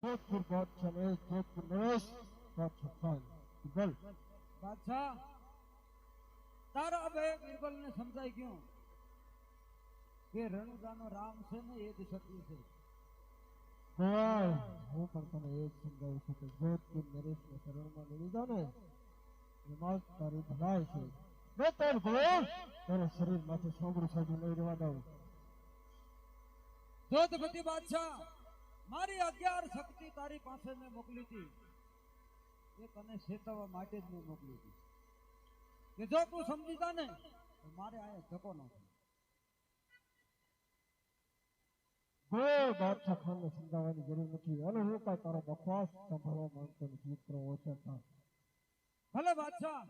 जोधपुर बादशाह ने जोधपुर नरेश बादशाह खान बीरबल बादशाह तारा अब बीरबल ने समझाई क्यों કે રણુદાનો રામ છે ને એ જ સત્ય છે ગોવાળ હું પણ તને એ જ સમજાવું છું કે જોધપુર નરેશને શરણમાં લઈ લીધો ને એમાં જ તારી ભલાઈ છે મેં તાર ગોવાળ તારા શરીરમાંથી સોંગડું સાજુ નહીં રહેવા દઉં જોધપતિ બાદશાહ મારી 11 શક્તિ તારી પાસે મેં મોકલી હતી એ તને ચેતવવા માટે જ મેં મોકલી હતી કે જો તું સમજી જા ને તો મારે આ ધક્કો ન થાય કોઈ બાદશાહ ખાનને સમજાવવાની જરૂર નથી અને હું કાંઈ તારો બકવાસ સાંભળવા માંગતો નથી મિત્રો ઓછા થા ભલે બાદશાહ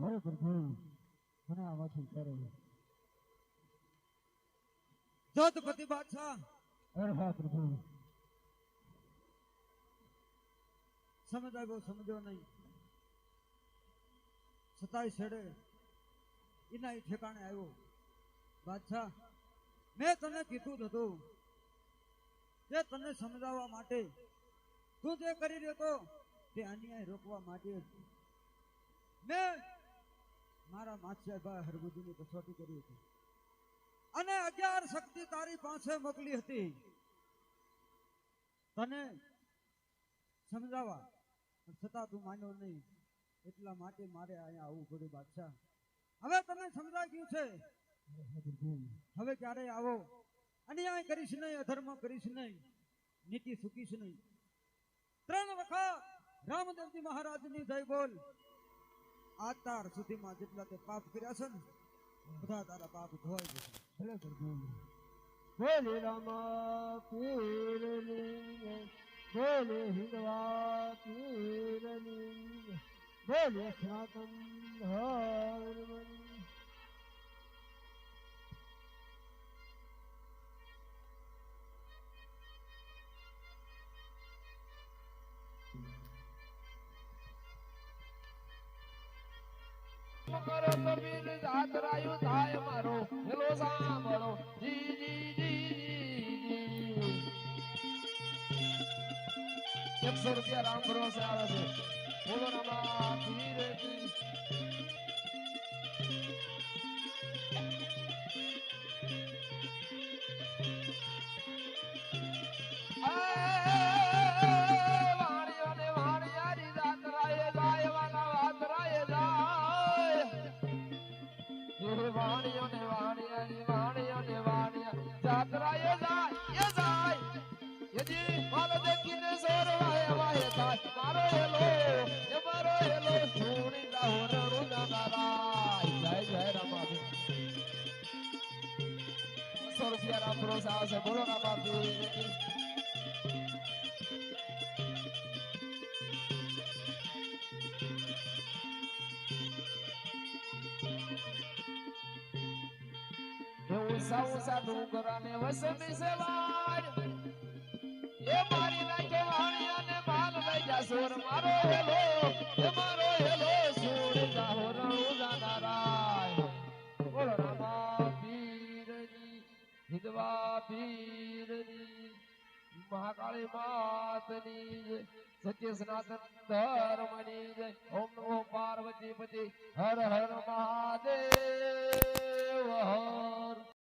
હરે પ્રભુ મને આમાંથી કરે જોતપતિ બાદશાહ હરે હા પ્રભુ સમજાવ્યો સમજો નહીં છતાંય છેડે એના ઠેકાણે આવ્યો બાદશાહ મેં તને કીધું જ હતું કે તને સમજાવવા માટે તું જે કરી રહ્યો હતો તે અન્યાય રોકવા માટે જ મેં મારા માછિયાભાઈ હરગુજીની કસોટી કરી હતી અને 11 શક્તિ તારી પાસે મોકલી હતી તને સમજાવવા છતાં તું માન્યો નહીં એટલા માટે મારે અહીંયા આવવું પડ્યું બાદશાહ હવે તને સમજાઈ ગયું છે હવે ક્યારે આવો અન્યાય કરીશ નહીં અધર્મ કરીશ નહીં નીતિ ચૂકીશ નહીં 3 વખત રામદેવજી મહારાજની જય બોલ આતાર સુધીમાં જેટલા તે પાપ કર્યા છે ને બધા તારા પાપ ધોવાઈ જશે હરે પ્રભુ બોલે રામા પીરની બોલે હિંદવા પીરની બોલે સનાતન ધર્મની કરો કબીર જાતરાયું થાય મારો હેલો સાંભળો જી જી જી 100 રૂપિયા રામ ભરોસે આવે છે બોલો રામા પીર કી વાણિયો ને વાણિયા જાતરાએ જાય યજી મારો દેખીને સોરવાય વાય થાય મારો હેલો સુણી લાહો રણુ નારાય જય રામા 100 રૂપિયા રામ ભરોસે આવશે બોલો રામા ઉષા ડુંગરાને વસમી સેવાડ એ મારી નાખે વાણિયાને માલ લઈ જા સોર મારો હેલો સોર જાહો રણુ જાનારાય બોલો રામા પીરની વિધવા પીરની મહાકાળી માતની જય સત્ય સનાતન ધર્મની જય ઓમ નમો પાર્વતી પતિ હર હર મહાદેવ